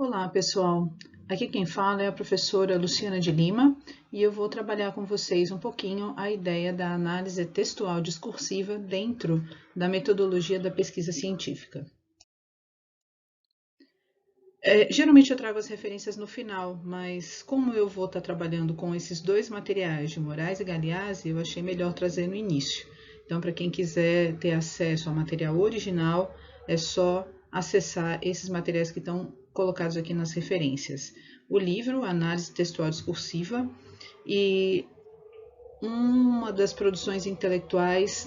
Olá, pessoal. Aqui quem fala é a professora Luciana de Lima e eu vou trabalhar com vocês um pouquinho a ideia da análise textual discursiva dentro da metodologia da pesquisa científica. Geralmente eu trago as referências no final, mas como eu vou estar trabalhando com esses dois materiais de Moraes e Galeazzi, eu achei melhor trazer no início. Então, para quem quiser ter acesso ao material original, é só acessar esses materiais que estão colocados aqui nas referências. O livro, Análise Textual Discursiva, e uma das produções intelectuais,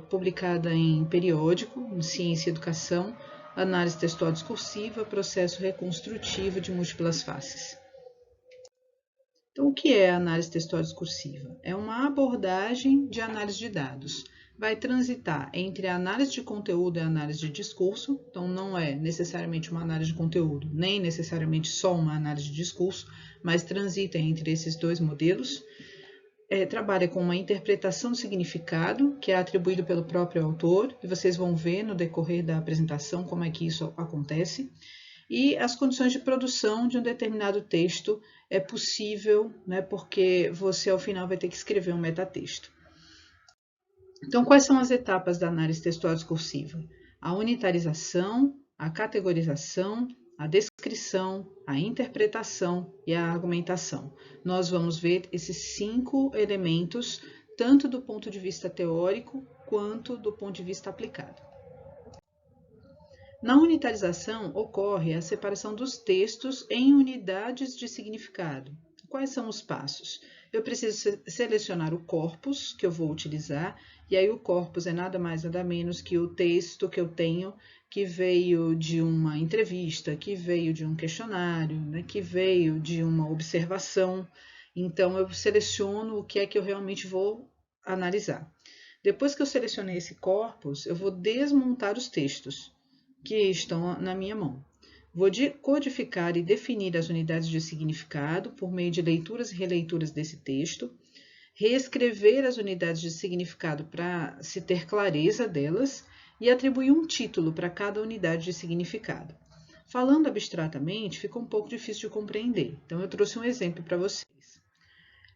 publicada em periódico, em Ciência e Educação, Análise Textual Discursiva, Processo Reconstrutivo de Múltiplas Faces. Então, o que é a análise textual discursiva? É uma abordagem de análise de dados. Vai transitar entre a análise de conteúdo e a análise de discurso, então não é necessariamente uma análise de conteúdo, nem necessariamente só uma análise de discurso, mas transita entre esses dois modelos. Trabalha com uma interpretação do significado, que é atribuído pelo próprio autor, e vocês vão ver no decorrer da apresentação como é que isso acontece. E as condições de produção de um determinado texto é possível, porque você ao final vai ter que escrever um metatexto. Então, quais são as etapas da análise textual discursiva? A unitarização, a categorização, a descrição, a interpretação e a argumentação. Nós vamos ver esses 5 elementos, tanto do ponto de vista teórico quanto do ponto de vista aplicado. Na unitarização, ocorre a separação dos textos em unidades de significado. Quais são os passos? Eu preciso selecionar o corpus que eu vou utilizar, e aí o corpus é nada mais nada menos que o texto que eu tenho, que veio de uma entrevista, que veio de um questionário, que veio de uma observação. Então, eu seleciono o que é que eu realmente vou analisar. Depois que eu selecionei esse corpus, eu vou desmontar os textos que estão na minha mão. Vou codificar e definir as unidades de significado por meio de leituras e releituras desse texto, reescrever as unidades de significado para se ter clareza delas e atribuir um título para cada unidade de significado. Falando abstratamente, fica um pouco difícil de compreender, então eu trouxe um exemplo para vocês.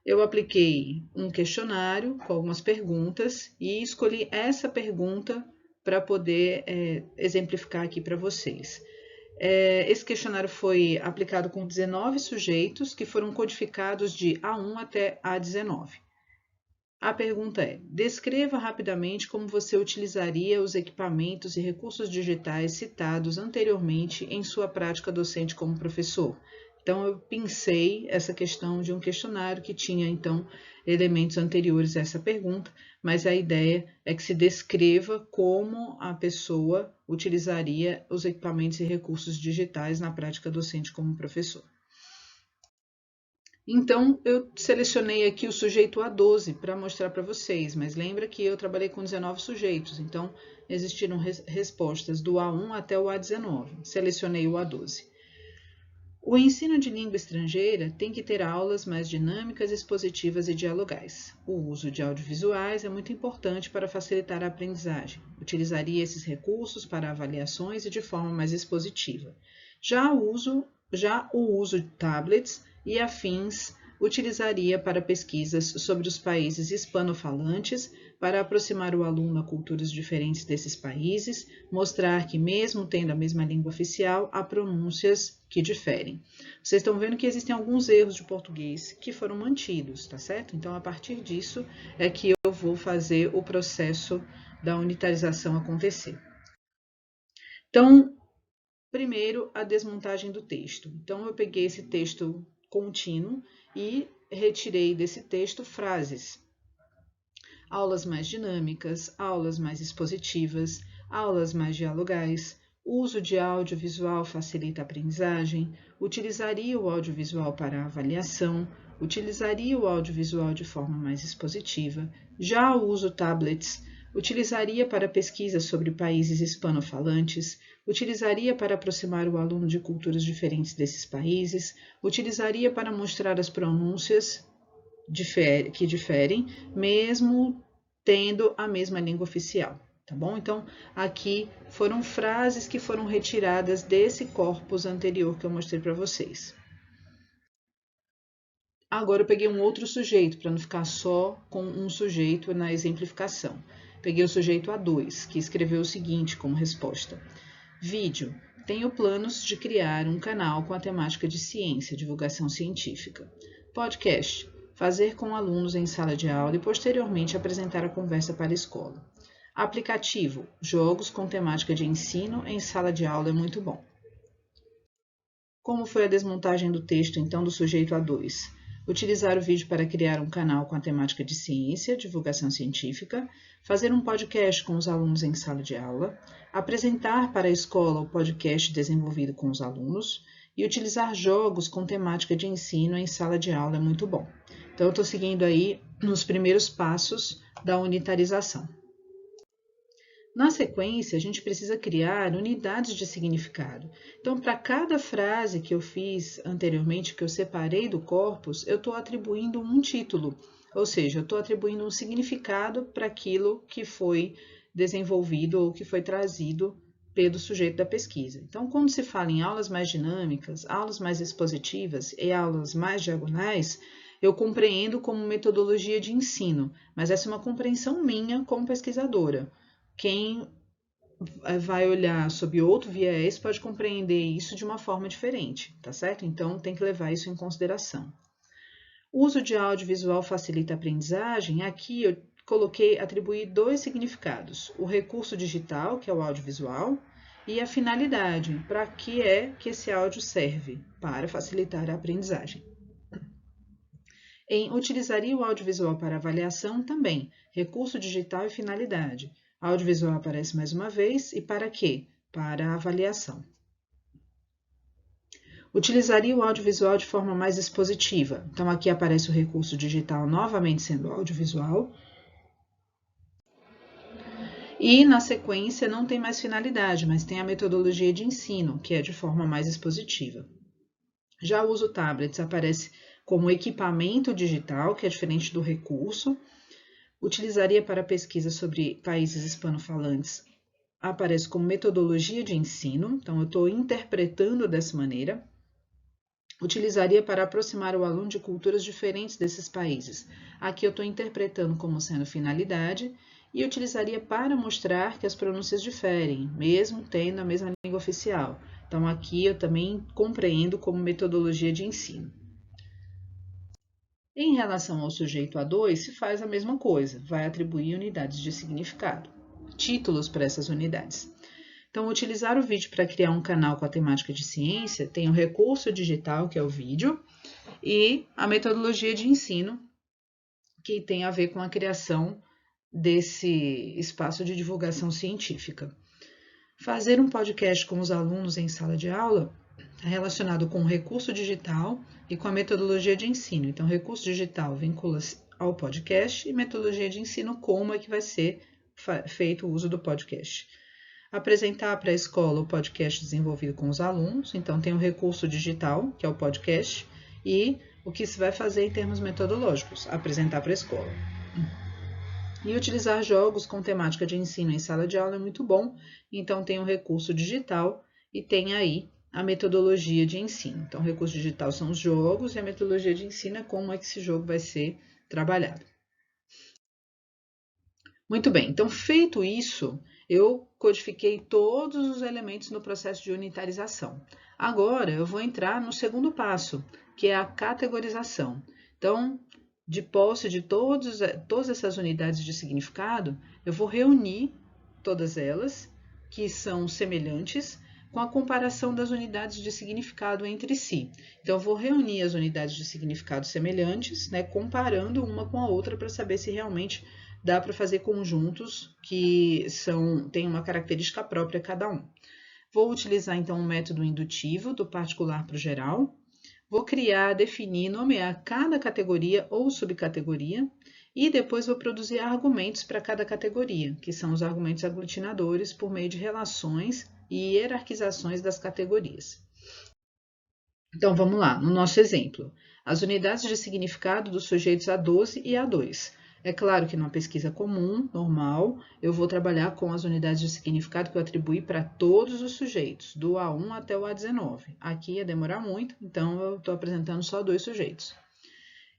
Eu apliquei um questionário com algumas perguntas e escolhi essa pergunta para poder exemplificar aqui para vocês. Esse questionário foi aplicado com 19 sujeitos que foram codificados de A1 até A19. A pergunta é: descreva rapidamente como você utilizaria os equipamentos e recursos digitais citados anteriormente em sua prática docente como professor. Então, eu pensei essa questão de um questionário que tinha, então, elementos anteriores a essa pergunta, mas a ideia é que se descreva como a pessoa utilizaria os equipamentos e recursos digitais na prática docente como professor. Então, eu selecionei aqui o sujeito A12 para mostrar para vocês, mas lembra que eu trabalhei com 19 sujeitos, então existiram respostas do A1 até o A19. Selecionei o A12. O ensino de língua estrangeira tem que ter aulas mais dinâmicas, expositivas e dialogais. O uso de audiovisuais é muito importante para facilitar a aprendizagem. Utilizaria esses recursos para avaliações e de forma mais expositiva. Já o uso de tablets e afins utilizaria para pesquisas sobre os países hispanofalantes, para aproximar o aluno a culturas diferentes desses países, mostrar que, mesmo tendo a mesma língua oficial, há pronúncias que diferem. Vocês estão vendo que existem alguns erros de português que foram mantidos, tá certo? Então, a partir disso é que eu vou fazer o processo da unitarização acontecer. Então, primeiro, a desmontagem do texto. Então, eu peguei esse texto contínuo e retirei desse texto frases. Aulas mais dinâmicas, aulas mais expositivas, aulas mais dialogais, uso de audiovisual facilita a aprendizagem, utilizaria o audiovisual para avaliação, utilizaria o audiovisual de forma mais expositiva, já o uso tablets, utilizaria para pesquisas sobre países hispanofalantes, utilizaria para aproximar o aluno de culturas diferentes desses países, utilizaria para mostrar as pronúncias que diferem, mesmo tendo a mesma língua oficial, tá bom? Então, aqui foram frases que foram retiradas desse corpus anterior que eu mostrei para vocês. Agora eu peguei um outro sujeito, para não ficar só com um sujeito na exemplificação. Peguei o sujeito A2, que escreveu o seguinte como resposta. Vídeo. Tenho planos de criar um canal com a temática de ciência, divulgação científica. Podcast. Fazer com alunos em sala de aula e posteriormente apresentar a conversa para a escola. Aplicativo. Jogos com temática de ensino em sala de aula é muito bom. Como foi a desmontagem do texto, então, do sujeito A2? Utilizar o vídeo para criar um canal com a temática de ciência, divulgação científica, fazer um podcast com os alunos em sala de aula, apresentar para a escola o podcast desenvolvido com os alunos e utilizar jogos com temática de ensino em sala de aula é muito bom. Então, eu estou seguindo aí nos primeiros passos da unitarização. Na sequência, a gente precisa criar unidades de significado. Então, para cada frase que eu fiz anteriormente, que eu separei do corpus, eu estou atribuindo um título, ou seja, eu estou atribuindo um significado para aquilo que foi desenvolvido ou que foi trazido pelo sujeito da pesquisa. Então, quando se fala em aulas mais dinâmicas, aulas mais expositivas e aulas mais diagonais, eu compreendo como metodologia de ensino, mas essa é uma compreensão minha como pesquisadora. Quem vai olhar sob outro viés pode compreender isso de uma forma diferente, tá certo? Então, tem que levar isso em consideração. O uso de audiovisual facilita a aprendizagem. Aqui eu atribuí dois significados. O recurso digital, que é o audiovisual, e a finalidade, para que é que esse áudio serve? Para facilitar a aprendizagem. Utilizaria o audiovisual para avaliação também, recurso digital e finalidade. Audiovisual aparece mais uma vez, e para quê? Para a avaliação. Utilizaria o audiovisual de forma mais expositiva. Então, aqui aparece o recurso digital novamente sendo audiovisual. E, na sequência, não tem mais finalidade, mas tem a metodologia de ensino, que é de forma mais expositiva. Já o uso tablets aparece como equipamento digital, que é diferente do recurso. Utilizaria para pesquisa sobre países hispanofalantes, aparece como metodologia de ensino, então eu estou interpretando dessa maneira. Utilizaria para aproximar o aluno de culturas diferentes desses países. Aqui eu estou interpretando como sendo finalidade. E utilizaria para mostrar que as pronúncias diferem, mesmo tendo a mesma língua oficial. Então, aqui eu também compreendo como metodologia de ensino. Em relação ao sujeito A2, se faz a mesma coisa, vai atribuir unidades de significado, títulos para essas unidades. Então, utilizar o vídeo para criar um canal com a temática de ciência tem o recurso digital, que é o vídeo, e a metodologia de ensino, que tem a ver com a criação desse espaço de divulgação científica. Fazer um podcast com os alunos em sala de aula está relacionado com o recurso digital e com a metodologia de ensino. Então, recurso digital vincula-se ao podcast e metodologia de ensino, como é que vai ser feito o uso do podcast. Apresentar para a escola o podcast desenvolvido com os alunos. Então, tem o recurso digital, que é o podcast, e o que se vai fazer em termos metodológicos, apresentar para a escola. E utilizar jogos com temática de ensino em sala de aula é muito bom, então tem o recurso digital e tem aí a metodologia de ensino. Então, o recurso digital são os jogos e a metodologia de ensino é como é que esse jogo vai ser trabalhado. Muito bem, então feito isso, eu codifiquei todos os elementos no processo de unitarização. Agora, eu vou entrar no segundo passo, que é a categorização. Então, de posse de todas essas unidades de significado, eu vou reunir todas elas, que são semelhantes, com a comparação das unidades de significado entre si. Então, eu vou reunir as unidades de significado semelhantes, comparando uma com a outra para saber se realmente dá para fazer conjuntos que têm uma característica própria cada um. Vou utilizar, então, um método indutivo, do particular para o geral. Vou criar, definir, nomear cada categoria ou subcategoria e depois vou produzir argumentos para cada categoria, que são os argumentos aglutinadores por meio de relações e hierarquizações das categorias. Então, vamos lá, no nosso exemplo. As unidades de significado dos sujeitos A12 e A2. É claro que numa pesquisa comum, normal, eu vou trabalhar com as unidades de significado que eu atribuí para todos os sujeitos, do A1 até o A19. Aqui ia demorar muito, então eu estou apresentando só 2 sujeitos.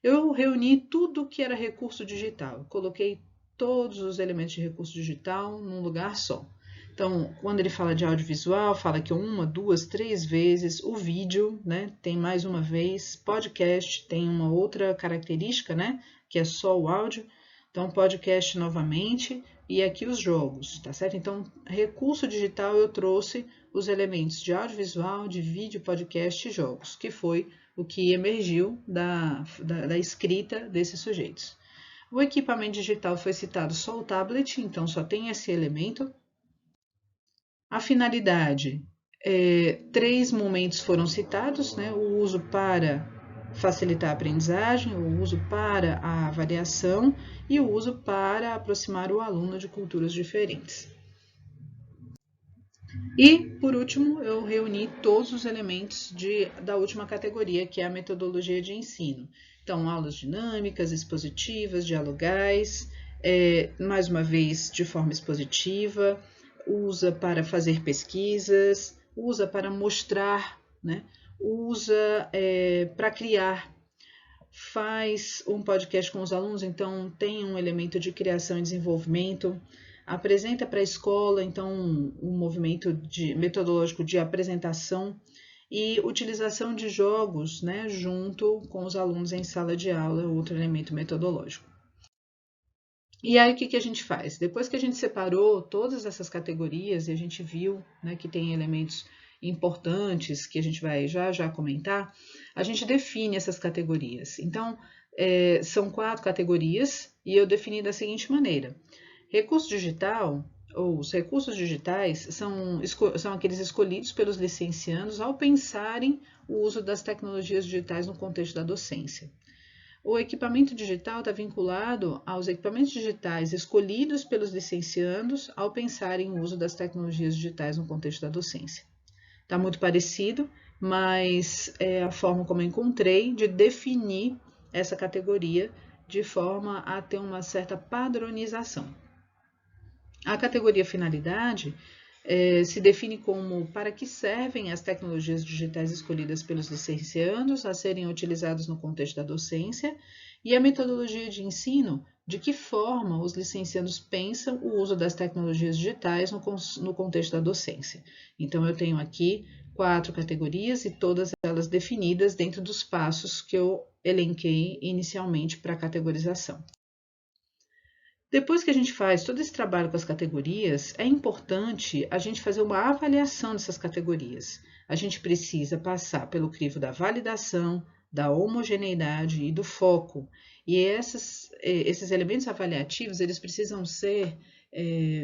Eu reuni tudo que era recurso digital, coloquei todos os elementos de recurso digital num lugar só. Então, quando ele fala de audiovisual, fala que 1, 2, 3 vezes, o vídeo, né, tem mais uma vez, podcast tem uma outra característica, né, que é só o áudio. Então, podcast novamente e aqui os jogos, tá certo? Então, recurso digital eu trouxe os elementos de audiovisual, de vídeo, podcast e jogos, que foi o que emergiu da escrita desses sujeitos. O equipamento digital foi citado só o tablet, então só tem esse elemento. A finalidade, 3 momentos foram citados, né? O uso para facilitar a aprendizagem, o uso para a avaliação e o uso para aproximar o aluno de culturas diferentes. E, por último, eu reuni todos os elementos da última categoria, que é a metodologia de ensino. Então, aulas dinâmicas, expositivas, dialogais, mais uma vez de forma expositiva, usa para fazer pesquisas, usa para mostrar, né? Usa para criar, faz um podcast com os alunos, então tem um elemento de criação e desenvolvimento, apresenta para a escola, então um movimento metodológico de apresentação e utilização de jogos, né, junto com os alunos em sala de aula, outro elemento metodológico. E aí, o que a gente faz? Depois que a gente separou todas essas categorias e a gente viu, né, que tem elementos importantes que a gente vai já comentar, a gente define essas categorias. Então, são 4 categorias e eu defini da seguinte maneira. Recurso digital, ou os recursos digitais, são aqueles escolhidos pelos licenciandos ao pensarem o uso das tecnologias digitais no contexto da docência. O equipamento digital está vinculado aos equipamentos digitais escolhidos pelos licenciandos ao pensarem o uso das tecnologias digitais no contexto da docência. Está muito parecido, mas é a forma como eu encontrei de definir essa categoria de forma a ter uma certa padronização. A categoria finalidade se define como para que servem as tecnologias digitais escolhidas pelos licenciandos a serem utilizadas no contexto da docência, e a metodologia de ensino, de que forma os licenciandos pensam o uso das tecnologias digitais no contexto da docência. Então, eu tenho aqui 4 categorias e todas elas definidas dentro dos passos que eu elenquei inicialmente para a categorização. Depois que a gente faz todo esse trabalho com as categorias, é importante a gente fazer uma avaliação dessas categorias. A gente precisa passar pelo crivo da validação, da homogeneidade e do foco. E esses elementos avaliativos, eles precisam ser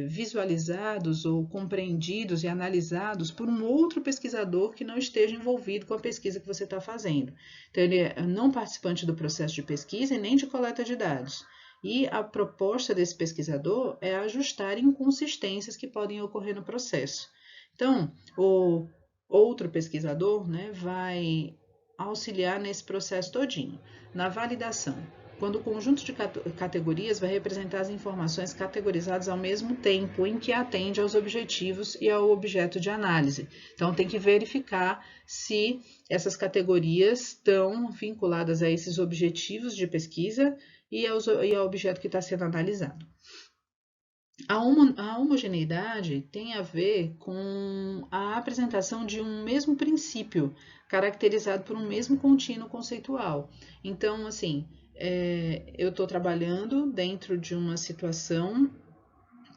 visualizados ou compreendidos e analisados por um outro pesquisador que não esteja envolvido com a pesquisa que você está fazendo. Então, ele é não participante do processo de pesquisa e nem de coleta de dados. E a proposta desse pesquisador é ajustar inconsistências que podem ocorrer no processo. Então, o outro pesquisador, né, vai auxiliar nesse processo todinho. Na validação, quando o conjunto de categorias vai representar as informações categorizadas ao mesmo tempo em que atende aos objetivos e ao objeto de análise. Então, tem que verificar se essas categorias estão vinculadas a esses objetivos de pesquisa e ao objeto que está sendo analisado. A homogeneidade tem a ver com a apresentação de um mesmo princípio, caracterizado por um mesmo contínuo conceitual. Então, assim, eu estou trabalhando dentro de uma situação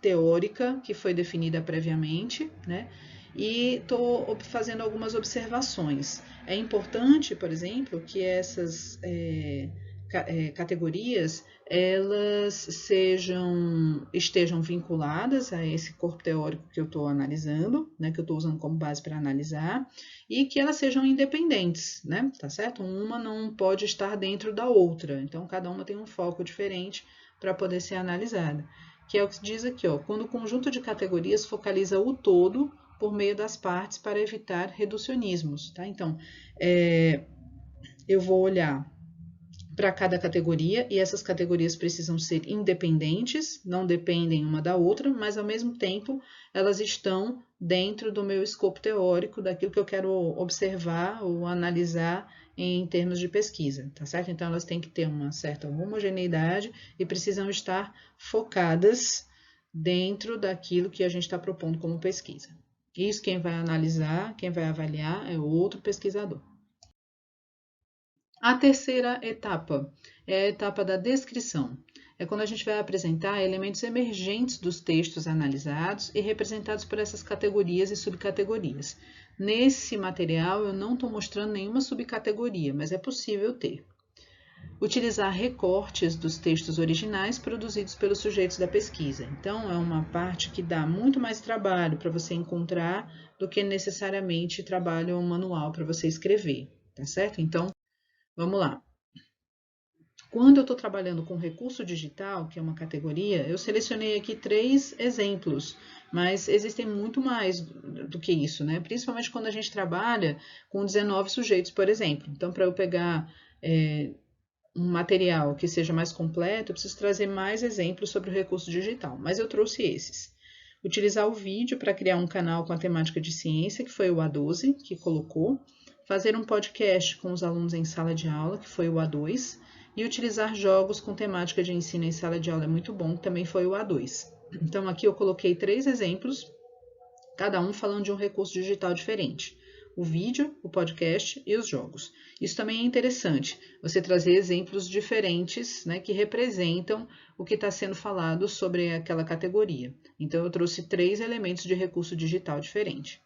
teórica que foi definida previamente, né? E estou fazendo algumas observações. É importante, por exemplo, que essas categorias elas estejam vinculadas a esse corpo teórico que eu estou analisando, né, que eu estou usando como base para analisar, e que elas sejam independentes, né, tá certo? Uma não pode estar dentro da outra, então cada uma tem um foco diferente para poder ser analisada, que é o que se diz aqui, ó, quando o conjunto de categorias focaliza o todo por meio das partes para evitar reducionismos, tá? Então, eu vou olhar para cada categoria, e essas categorias precisam ser independentes, não dependem uma da outra, mas ao mesmo tempo elas estão dentro do meu escopo teórico, daquilo que eu quero observar ou analisar em termos de pesquisa, tá certo? Então elas têm que ter uma certa homogeneidade e precisam estar focadas dentro daquilo que a gente está propondo como pesquisa. Isso quem vai analisar, quem vai avaliar é o outro pesquisador. A terceira etapa é a etapa da descrição. É quando a gente vai apresentar elementos emergentes dos textos analisados e representados por essas categorias e subcategorias. Nesse material eu não estou mostrando nenhuma subcategoria, mas é possível ter. Utilizar recortes dos textos originais produzidos pelos sujeitos da pesquisa. Então, é uma parte que dá muito mais trabalho para você encontrar do que necessariamente trabalho manual para você escrever, tá certo? Então, vamos lá. Quando eu estou trabalhando com recurso digital, que é uma categoria, eu selecionei aqui 3 exemplos, mas existem muito mais do que isso, né? Principalmente quando a gente trabalha com 19 sujeitos, por exemplo. Então, para eu pegar um material que seja mais completo, eu preciso trazer mais exemplos sobre o recurso digital, mas eu trouxe esses. Utilizar o vídeo para criar um canal com a temática de ciência, que foi o A12, que colocou. Fazer um podcast com os alunos em sala de aula, que foi o A2. E utilizar jogos com temática de ensino em sala de aula é muito bom, que também foi o A2. Então, aqui eu coloquei 3 exemplos, cada um falando de um recurso digital diferente. O vídeo, o podcast e os jogos. Isso também é interessante, você trazer exemplos diferentes, né, que representam o que está sendo falado sobre aquela categoria. Então, eu trouxe 3 elementos de recurso digital diferente.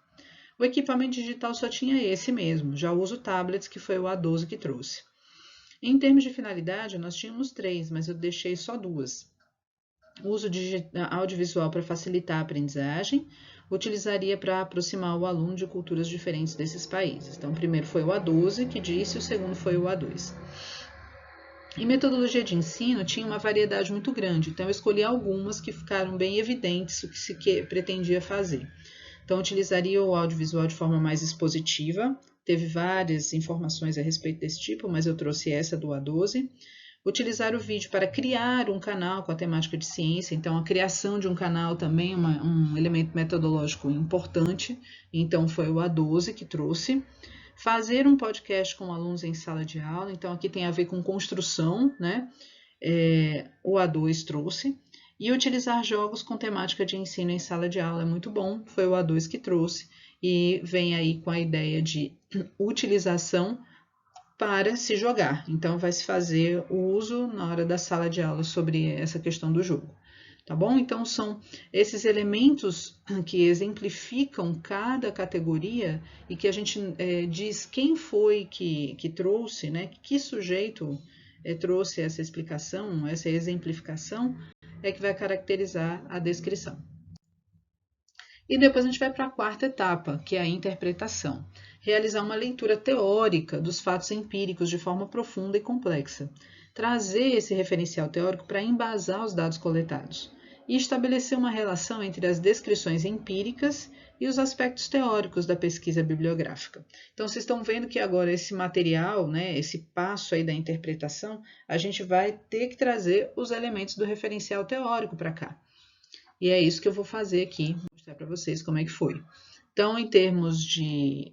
O equipamento digital só tinha esse mesmo, já uso tablets, que foi o A12 que trouxe. Em termos de finalidade, nós tínhamos 3, mas eu deixei só 2. O uso audiovisual para facilitar a aprendizagem, utilizaria para aproximar o aluno de culturas diferentes desses países. Então, o primeiro foi o A12 que disse, e o segundo foi o A2. Em metodologia de ensino, tinha uma variedade muito grande, então eu escolhi algumas que ficaram bem evidentes o que se pretendia fazer. Então, utilizaria o audiovisual de forma mais expositiva, teve várias informações a respeito desse tipo, mas eu trouxe essa do A12. Utilizar o vídeo para criar um canal com a temática de ciência, então a criação de um canal também é um elemento metodológico importante, então foi o A12 que trouxe. Fazer um podcast com alunos em sala de aula, então aqui tem a ver com construção, né? O A2 trouxe. E utilizar jogos com temática de ensino em sala de aula é muito bom, foi o A2 que trouxe, e vem aí com a ideia de utilização para se jogar. Então, vai se fazer o uso na hora da sala de aula sobre essa questão do jogo. Tá bom? Então, são esses elementos que exemplificam cada categoria e que a gente diz quem foi que trouxe, né? Que sujeito trouxe essa explicação, essa exemplificação, é que vai caracterizar a descrição. E depois a gente vai para a quarta etapa, que é a interpretação. Realizar uma leitura teórica dos fatos empíricos de forma profunda e complexa. Trazer esse referencial teórico para embasar os dados coletados. E estabelecer uma relação entre as descrições empíricas e os aspectos teóricos da pesquisa bibliográfica. Então, vocês estão vendo que agora esse material, né, esse passo aí da interpretação, a gente vai ter que trazer os elementos do referencial teórico para cá. E é isso que eu vou fazer aqui, mostrar para vocês como é que foi. Então, em termos de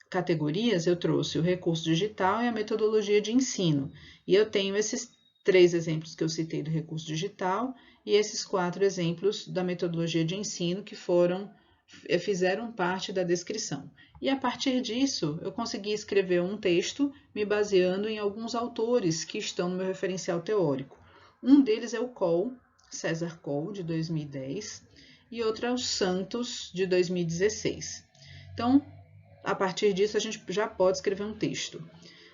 categorias, eu trouxe o recurso digital e a metodologia de ensino. E eu tenho esses 3 exemplos que eu citei do recurso digital e esses 4 exemplos da metodologia de ensino que fizeram parte da descrição. E a partir disso, eu consegui escrever um texto me baseando em alguns autores que estão no meu referencial teórico. Um deles é o Coll, César Coll, de 2010, e outro é o Santos, de 2016. Então, a partir disso, a gente já pode escrever um texto.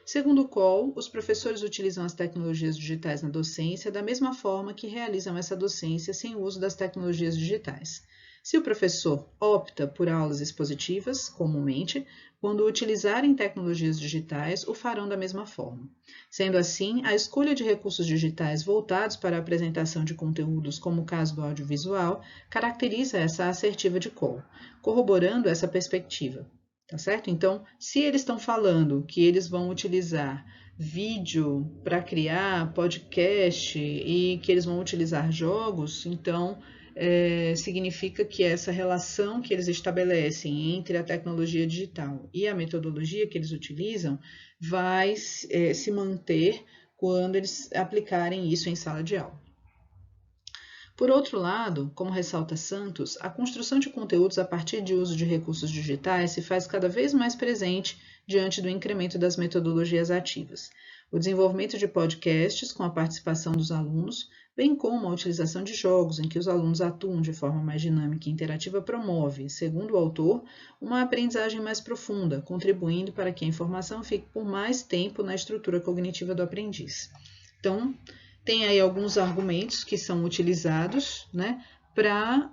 Segundo o Coll, os professores utilizam as tecnologias digitais na docência da mesma forma que realizam essa docência sem o uso das tecnologias digitais. Se o professor opta por aulas expositivas, comumente, quando utilizarem tecnologias digitais, o farão da mesma forma. Sendo assim, a escolha de recursos digitais voltados para a apresentação de conteúdos, como o caso do audiovisual, caracteriza essa assertiva de Coll, corroborando essa perspectiva. tá certo? Então, se eles estão falando que eles vão utilizar vídeo para criar podcast e que eles vão utilizar jogos, então significa que essa relação que eles estabelecem entre a tecnologia digital e a metodologia que eles utilizam vai se manter quando eles aplicarem isso em sala de aula. Por outro lado, como ressalta Santos, a construção de conteúdos a partir de uso de recursos digitais se faz cada vez mais presente diante do incremento das metodologias ativas. O desenvolvimento de podcasts com a participação dos alunos, bem como a utilização de jogos em que os alunos atuam de forma mais dinâmica e interativa promove, segundo o autor, uma aprendizagem mais profunda, contribuindo para que a informação fique por mais tempo na estrutura cognitiva do aprendiz. Então, tem aí alguns argumentos que são utilizados, né, para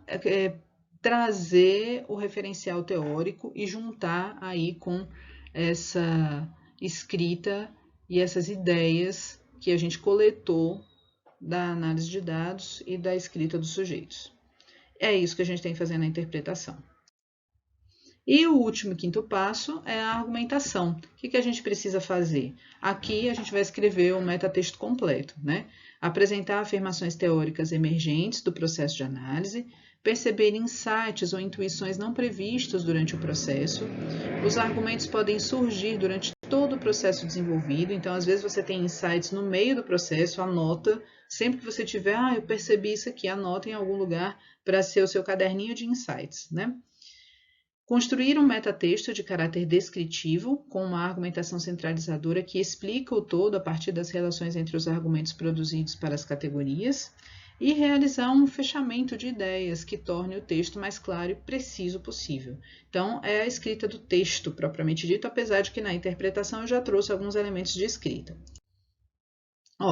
trazer o referencial teórico e juntar aí com essa escrita e essas ideias que a gente coletou da análise de dados e da escrita dos sujeitos. É isso que a gente tem que fazer na interpretação. E o último, quinto passo é a argumentação. O que a gente precisa fazer? Aqui a gente vai escrever o metatexto completo, né? Apresentar afirmações teóricas emergentes do processo de análise, perceber insights ou intuições não previstos durante o processo. Os argumentos podem surgir durante todo o processo desenvolvido, então às vezes você tem insights no meio do processo, anota. Sempre que você tiver, eu percebi isso aqui, anota em algum lugar para ser o seu caderninho de insights, né? Construir um metatexto de caráter descritivo, com uma argumentação centralizadora que explica o todo a partir das relações entre os argumentos produzidos para as categorias, e realizar um fechamento de ideias que torne o texto mais claro e preciso possível. Então, é a escrita do texto propriamente dito, apesar de que na interpretação eu já trouxe alguns elementos de escrita.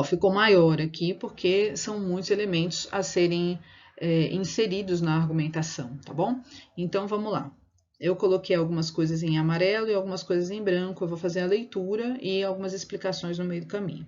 Ficou maior aqui porque são muitos elementos a serem inseridos na argumentação, tá bom? Então, vamos lá. Eu coloquei algumas coisas em amarelo e algumas coisas em branco. Eu vou fazer a leitura e algumas explicações no meio do caminho.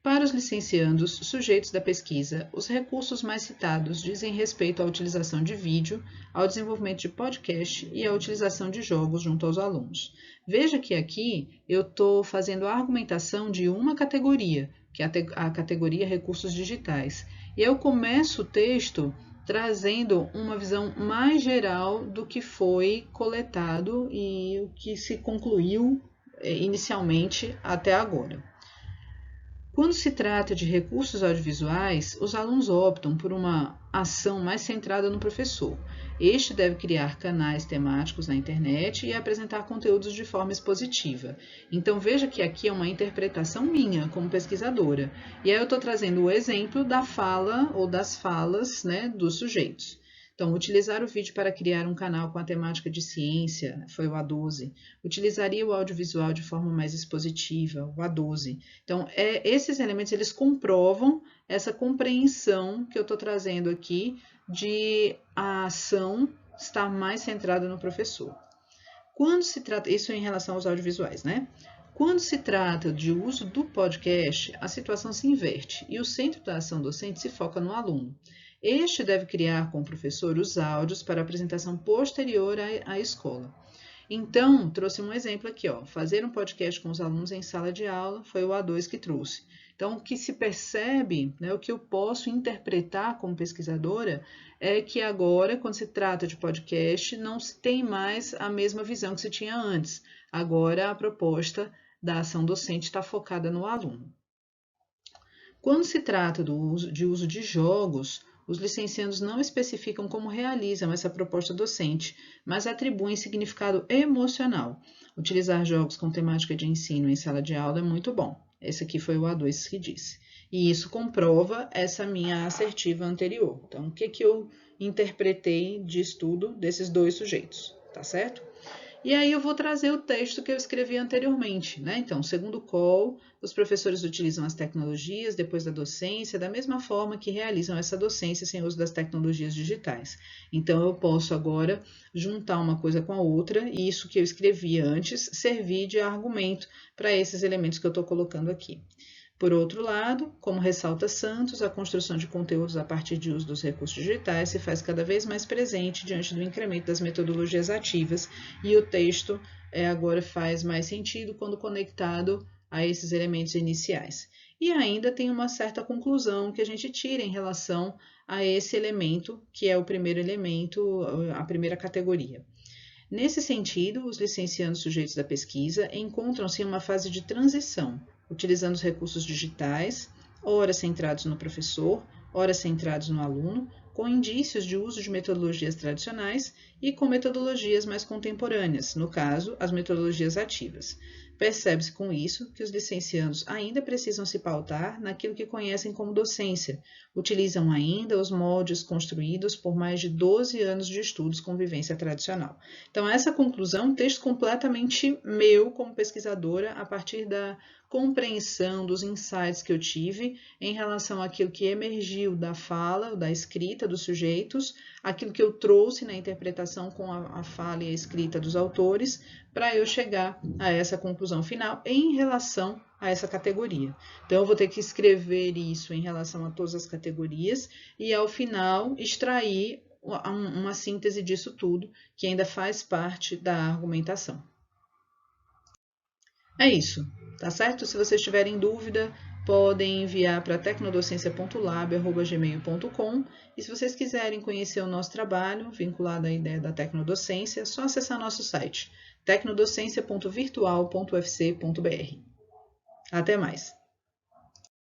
Para os licenciandos sujeitos da pesquisa, os recursos mais citados dizem respeito à utilização de vídeo, ao desenvolvimento de podcast e à utilização de jogos junto aos alunos. Veja que aqui eu estou fazendo a argumentação de uma categoria, que é a categoria recursos digitais. E eu começo o texto trazendo uma visão mais geral do que foi coletado e o que se concluiu inicialmente até agora. Quando se trata de recursos audiovisuais, os alunos optam por uma ação mais centrada no professor. Este deve criar canais temáticos na internet e apresentar conteúdos de forma expositiva. Então veja que aqui é uma interpretação minha como pesquisadora. E aí eu estou trazendo o exemplo da fala ou das falas, né, dos sujeitos. Então, utilizar o vídeo para criar um canal com a temática de ciência, foi o A12. Utilizaria o audiovisual de forma mais expositiva, o A12. Então, esses elementos, eles comprovam essa compreensão que eu estou trazendo aqui de a ação estar mais centrada no professor. Quando se trata, isso em relação aos audiovisuais, né? Quando se trata de uso do podcast, a situação se inverte e o centro da ação docente se foca no aluno. Este deve criar com o professor os áudios para apresentação posterior à escola. Então, trouxe um exemplo aqui, fazer um podcast com os alunos em sala de aula, foi o A2 que trouxe. Então, o que se percebe, né, o que eu posso interpretar como pesquisadora, é que agora, quando se trata de podcast, não se tem mais a mesma visão que se tinha antes. Agora, a proposta da ação docente está focada no aluno. Quando se trata de uso de jogos, os licenciandos não especificam como realizam essa proposta docente, mas atribuem significado emocional. Utilizar jogos com temática de ensino em sala de aula é muito bom. Esse aqui foi o A2 que disse. E isso comprova essa minha assertiva anterior. Então, o que eu interpretei de estudo desses dois sujeitos, tá certo? E aí eu vou trazer o texto que eu escrevi anteriormente, né? Então, segundo o Cole, os professores utilizam as tecnologias depois da docência da mesma forma que realizam essa docência sem uso das tecnologias digitais. Então, eu posso agora juntar uma coisa com a outra e isso que eu escrevi antes servir de argumento para esses elementos que eu estou colocando aqui. Por outro lado, como ressalta Santos, a construção de conteúdos a partir de uso dos recursos digitais se faz cada vez mais presente diante do incremento das metodologias ativas e o texto agora faz mais sentido quando conectado a esses elementos iniciais. E ainda tem uma certa conclusão que a gente tira em relação a esse elemento, que é o primeiro elemento, a primeira categoria. Nesse sentido, os licenciandos sujeitos da pesquisa encontram-se em uma fase de transição, utilizando os recursos digitais, ora centrados no professor, ora centrados no aluno, com indícios de uso de metodologias tradicionais e com metodologias mais contemporâneas, no caso, as metodologias ativas. Percebe-se com isso que os licenciandos ainda precisam se pautar naquilo que conhecem como docência, utilizam ainda os moldes construídos por mais de 12 anos de estudos com vivência tradicional. Então, essa conclusão é um texto completamente meu como pesquisadora, a partir da compreensão dos insights que eu tive em relação àquilo que emergiu da fala, da escrita dos sujeitos, aquilo que eu trouxe na interpretação com a fala e a escrita dos autores, para eu chegar a essa conclusão final em relação a essa categoria. Então, eu vou ter que escrever isso em relação a todas as categorias e, ao final, extrair uma síntese disso tudo, que ainda faz parte da argumentação. É isso, tá certo? Se vocês tiverem dúvida, podem enviar para tecnodocência.lab@gmail.com e se vocês quiserem conhecer o nosso trabalho vinculado à ideia da tecnodocência, é só acessar nosso site tecnodocência.virtual.ufc.br. Até mais!